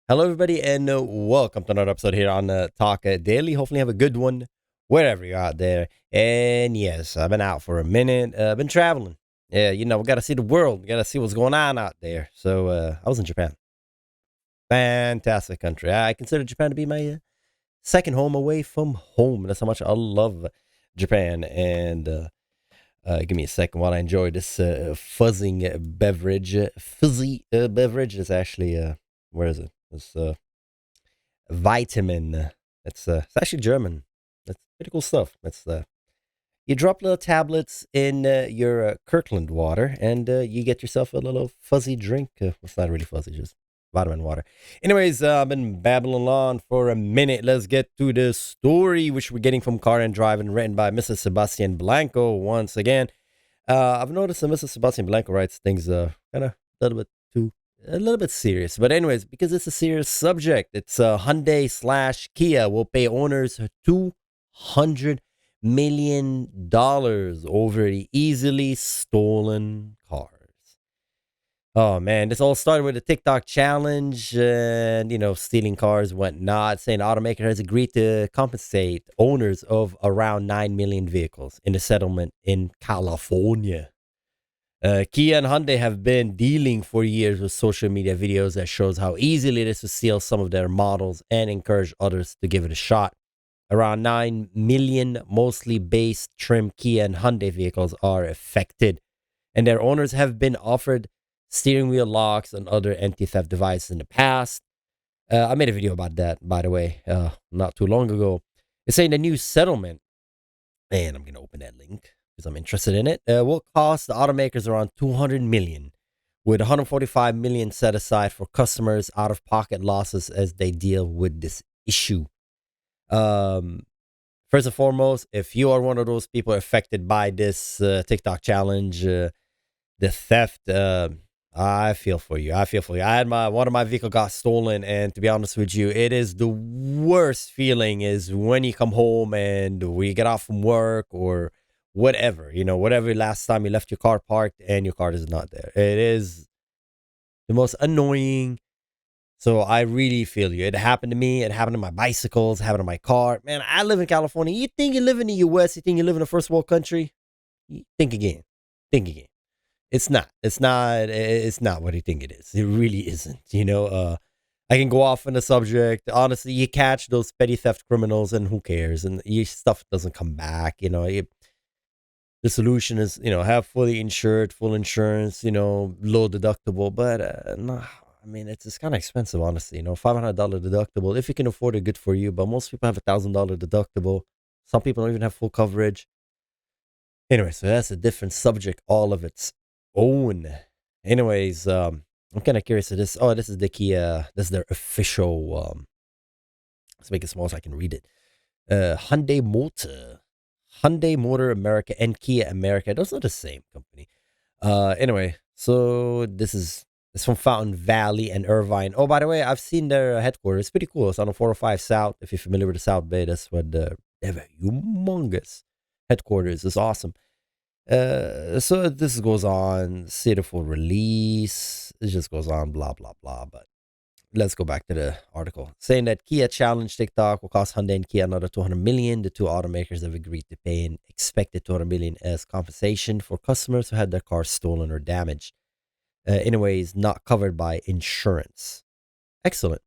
Hello, everybody, and welcome to another episode here on Talk Daily. Hopefully, you have a good one wherever you're out there. And yes, I've been out for a minute. I've been traveling. Yeah, we got to see the world. We got to see what's going on out there. So, I was in Japan. Fantastic country. I consider Japan to be my second home away from home. That's how much I love Japan. And give me a second while I enjoy this fuzzing beverage. Fizzy beverage is actually, where is it? It's vitamin. It's actually German. That's pretty cool stuff. You drop little tablets in your Kirkland water, and you get yourself a little fuzzy drink. It's not really fuzzy, just vitamin water. Anyways, I've been babbling on for a minute. Let's get to the story, which we're getting from Car and Driving, written by Mrs. Sebastian Blanco once again. I've noticed that Mrs. Sebastian Blanco writes things kind of a little bit serious. But anyways, because it's a serious subject, it's Hyundai slash Kia will pay owners $200 million over the easily stolen cars. Oh man, this all started with a TikTok challenge and stealing cars, whatnot, saying the automaker has agreed to compensate owners of around 9 million vehicles in a settlement in California. Kia and Hyundai have been dealing for years with social media videos that shows how easily it is to steal some of their models and encourage others to give it a shot. Around 9 million mostly base trim Kia and Hyundai vehicles are affected, and their owners have been offered steering wheel locks and other anti-theft devices in the past. I made a video about that, by the way, not too long ago. It's saying the new settlement, and I'm going to open that link because I'm interested in it, will cost the automakers around 200 million, with 145 million set aside for customers' out-of-pocket losses as they deal with this issue. First and foremost, if you are one of those people affected by this TikTok challenge, the theft, I feel for you. I feel for you. I had one of my vehicle got stolen, and to be honest with you, it is the worst feeling is when you come home and we get off from work or whatever, whatever last time you left your car parked and your car is not there. It is the most annoying. So I really feel you. It happened to me. It happened to my bicycles. It happened to my car. Man, I live in California. You think you live in the U.S.? You think you live in a first world country? Think again. Think again. It's not. It's not. It's not what you think it is. It really isn't. I can go off on the subject. Honestly, you catch those petty theft criminals, and who cares? And your stuff doesn't come back. The solution is, have fully insured, full insurance. Low deductible. But no, I mean, it's kind of expensive, honestly. $500 deductible. If you can afford it, good for you. But most people have $1,000 deductible. Some people don't even have full coverage. Anyway, so that's a different subject, all of its own. Anyways, I'm kind of curious to this. Oh, this is the Kia. This is their official. Let's make it small so I can read it. Hyundai Motor America, and Kia America. Those are the same company. Anyway, so this is it's from Fountain Valley and Irvine. Oh, by the way, I've seen their headquarters. It's pretty cool. It's on the 405 South. If you're familiar with the South Bay, that's what they have a humongous headquarters. It's awesome. So this goes on, see the full release. It just goes on, blah blah blah. But let's go back to the article saying that Kia challenge TikTok will cost Hyundai and Kia another 200 million. The two automakers have agreed to pay an expected 200 million as compensation for customers who had their cars stolen or damaged in ways not covered by insurance. Excellent.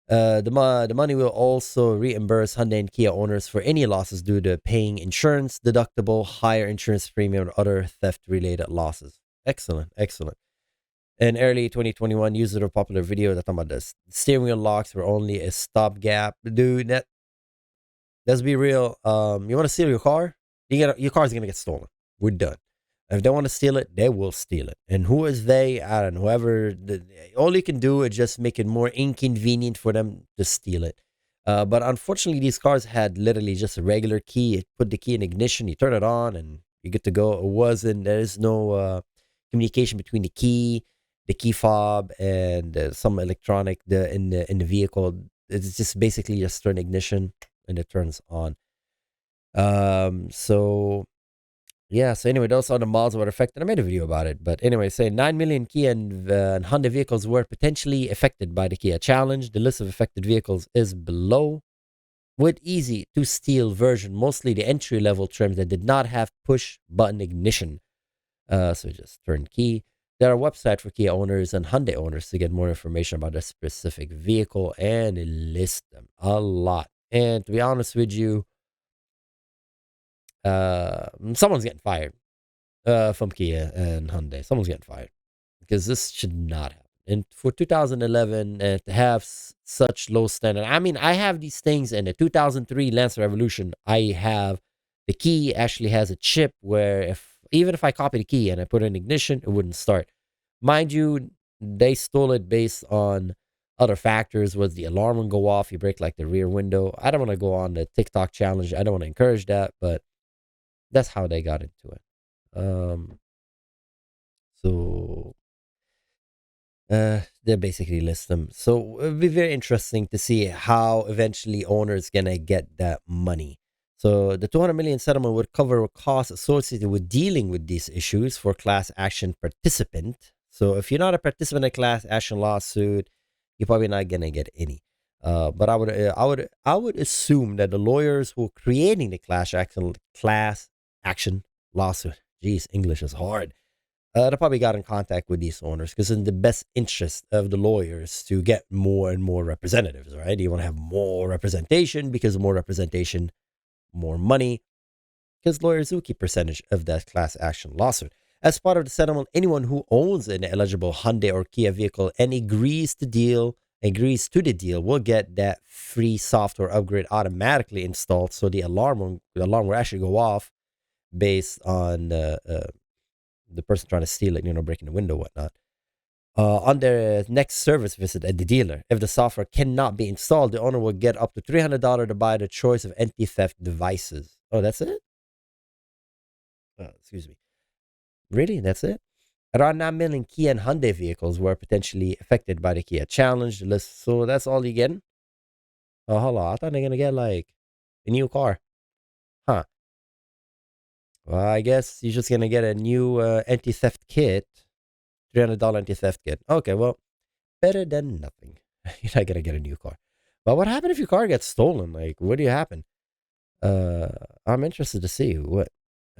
The money will also reimburse Hyundai and Kia owners for any losses due to paying insurance, deductible, higher insurance premium, or other theft-related losses. Excellent, excellent. In early 2021, users of a popular video that talking about this steering wheel locks were only a stopgap. Dude, let's be real. You want to steal your car? Your car's gonna get stolen. We're done. If they want to steal it, they will steal it. And who is they? I don't know. All you can do is just make it more inconvenient for them to steal it. But unfortunately, these cars had literally just a regular key. You put the key in ignition, you turn it on, and you get to go. There is no communication between the key fob, and some electronic in the vehicle. It's just basically just turn ignition and it turns on. So Yeah, so anyway, those are the models that were affected. I made a video about it. But anyway, saying 9 million Kia and Hyundai vehicles were potentially affected by the Kia challenge. The list of affected vehicles is below. With easy to steal version, mostly the entry level trims that did not have push button ignition. So just turnkey. There are websites for Kia owners and Hyundai owners to get more information about a specific vehicle and list them a lot. And to be honest with you, someone's getting fired from Kia and Hyundai. Someone's getting fired because this should not happen. And for 2011 to have such low standard, I mean, I have these things in the 2003 Lancer Revolution. I have the key actually has a chip where if even if I copy the key and I put it in ignition, it wouldn't start. Mind you, they stole it based on other factors. Was the alarm would go off? You break like the rear window. I don't want to go on the TikTok challenge. I don't want to encourage that, but that's how they got into it. So they basically list them. So it'll be very interesting to see how eventually owners gonna get that money. So the 200 million settlement would cover costs associated with dealing with these issues for class action participant. So if you're not a participant in a class action lawsuit, you're probably not gonna get any. But I would assume that the lawyers who are creating the class action lawsuit. Geez, English is hard. They probably got in contact with these owners because in the best interest of the lawyers to get more and more representatives, right? You want to have more representation because more representation, more money, because lawyers do keep percentage of that class action lawsuit. As part of the settlement, anyone who owns an eligible Hyundai or Kia vehicle and agrees to the deal will get that free software upgrade automatically installed. So the alarm will actually go off based on the person trying to steal it, breaking the window, whatnot. On their next service visit at the dealer, if the software cannot be installed, the owner will get up to $300 to buy the choice of anti-theft devices. Oh, that's it? Excuse me. Really? That's it? Around 9 million Kia and Hyundai vehicles were potentially affected by the Kia challenge list. So that's all you getting? Oh, hold on. I thought they're going to get like a new car. Huh. Well, I guess you're just going to get a new anti-theft kit. $300 anti-theft kit. Okay, well, better than nothing. You're not gonna get a new car. But what happened if your car gets stolen? Like, what do you happen? Uh, I'm interested to see what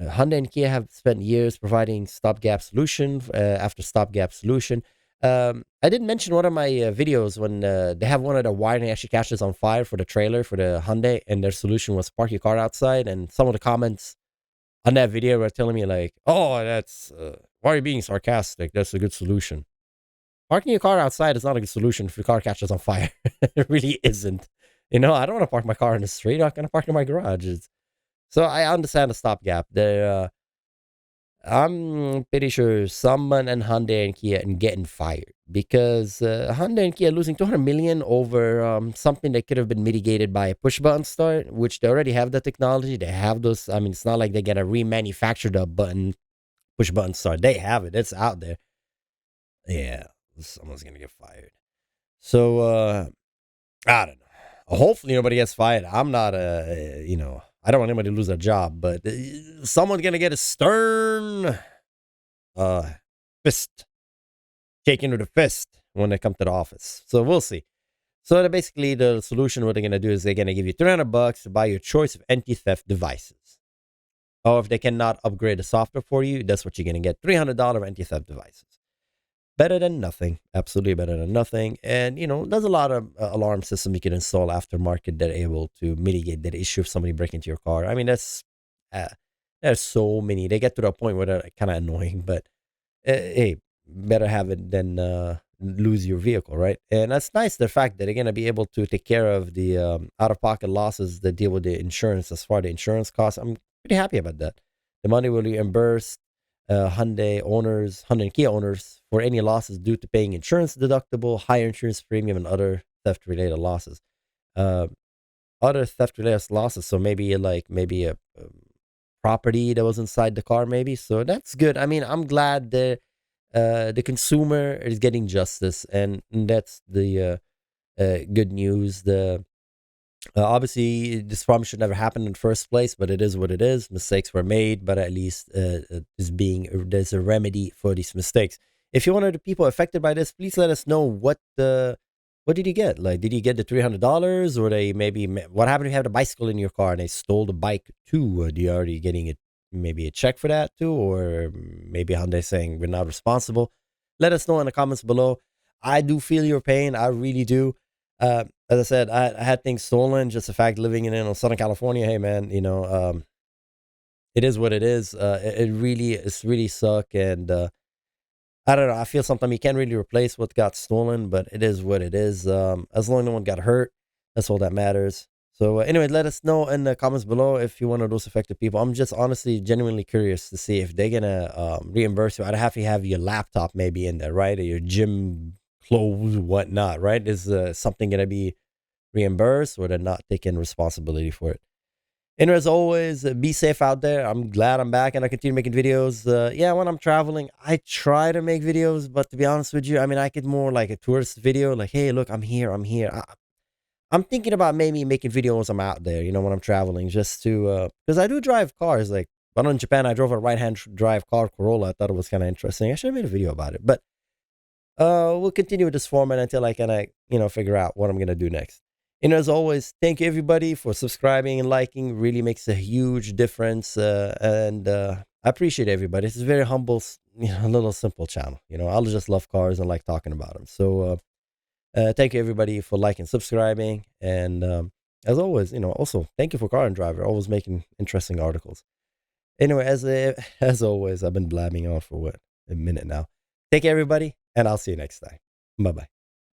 Hyundai and Kia have spent years providing stopgap solution after stopgap solution. I didn't mention one of my videos when they have one of the wiring actually catches on fire for the trailer for the Hyundai, and their solution was park your car outside. And some of the comments on that video were telling me like, "Oh, that's why are you being sarcastic? That's a good solution." Parking your car outside is not a good solution if your car catches on fire. It really isn't. I don't want to park my car in the street. I'm going to park in my garage. So I understand the stopgap. I'm pretty sure someone and Hyundai and Kia and getting fired because Hyundai and Kia losing 200 million over something that could have been mitigated by a push button start, which they already have the technology. They have those. I mean, it's not like they're gonna remanufacture the push button start. They have it. It's out there. Yeah, someone's gonna get fired. So I don't know. Hopefully nobody gets fired. I'm not I don't want anybody to lose their job, but someone's gonna get a stern uh fist shaken with a fist when they come to the office. So we'll see. So basically the solution, what they're gonna do is they're gonna give you $300 to buy your choice of anti-theft devices. Or if they cannot upgrade the software for you, that's what you're gonna get. $300 anti-theft devices. Better than nothing. Absolutely better than nothing. And, there's a lot of alarm systems you can install aftermarket that are able to mitigate that issue if somebody breaks into your car. I mean, uh, there's so many. They get to the point where they're kind of annoying, but hey, better have it than lose your vehicle, right? And that's nice, the fact that they're going to be able to take care of the out-of-pocket losses that deal with the insurance as far as the insurance costs. I'm pretty happy about that. The money will be reimbursed Hyundai and Kia owners for any losses due to paying insurance deductible, higher insurance premium, and other theft-related losses. Uh, Other theft-related losses, so maybe a property that was inside the car, maybe. So that's good. I mean, I'm glad the consumer is getting justice, and that's the good news. Obviously, this problem should never happen in the first place, but it is what it is. Mistakes were made, but at least there's a remedy for these mistakes. If you're one of the people affected by this, please let us know what did you get? Like, did you get the $300, or they maybe what happened if you have a bicycle in your car and they stole the bike too? Do you already getting it maybe a check for that too, or maybe Hyundai saying we're not responsible? Let us know in the comments below. I do feel your pain. I really do. As I said, I had things stolen. Just the fact living in Southern California. Hey, man, it is what it is. It's really suck, and I don't know. I feel sometimes you can't really replace what got stolen, but it is what it is. As long as no one got hurt, that's all that matters. So anyway, let us know in the comments below if you're one of those affected people. I'm just honestly, genuinely curious to see if they're gonna reimburse you. I'd have to have your laptop maybe in there, right, or your gym clothes, whatnot, right? Is something gonna be reimbursed, or they're not taking responsibility for it? And as always, be safe out there. I'm glad I'm back and I continue making videos. Yeah, when I'm traveling, I try to make videos, but to be honest with you, I mean, I get more like a tourist video, like, hey, look, I'm here, I'm here. I'm thinking about maybe making videos I'm out there, when I'm traveling, just to, because I do drive cars. Like, when in Japan, I drove a right hand drive car, Corolla. I thought it was kind of interesting. I should have made a video about it. But we'll continue with this format until I kind of, figure out what I'm going to do next. And as always, thank you everybody for subscribing and liking. Really makes a huge difference. And I appreciate everybody. It's a very humble, little simple channel. I just love cars and like talking about them. So thank you everybody for liking, subscribing. And as always, also thank you for Car and Driver, always making interesting articles. Anyway, as always, I've been blabbing on for what, a minute now. Take care everybody, and I'll see you next time. Bye bye.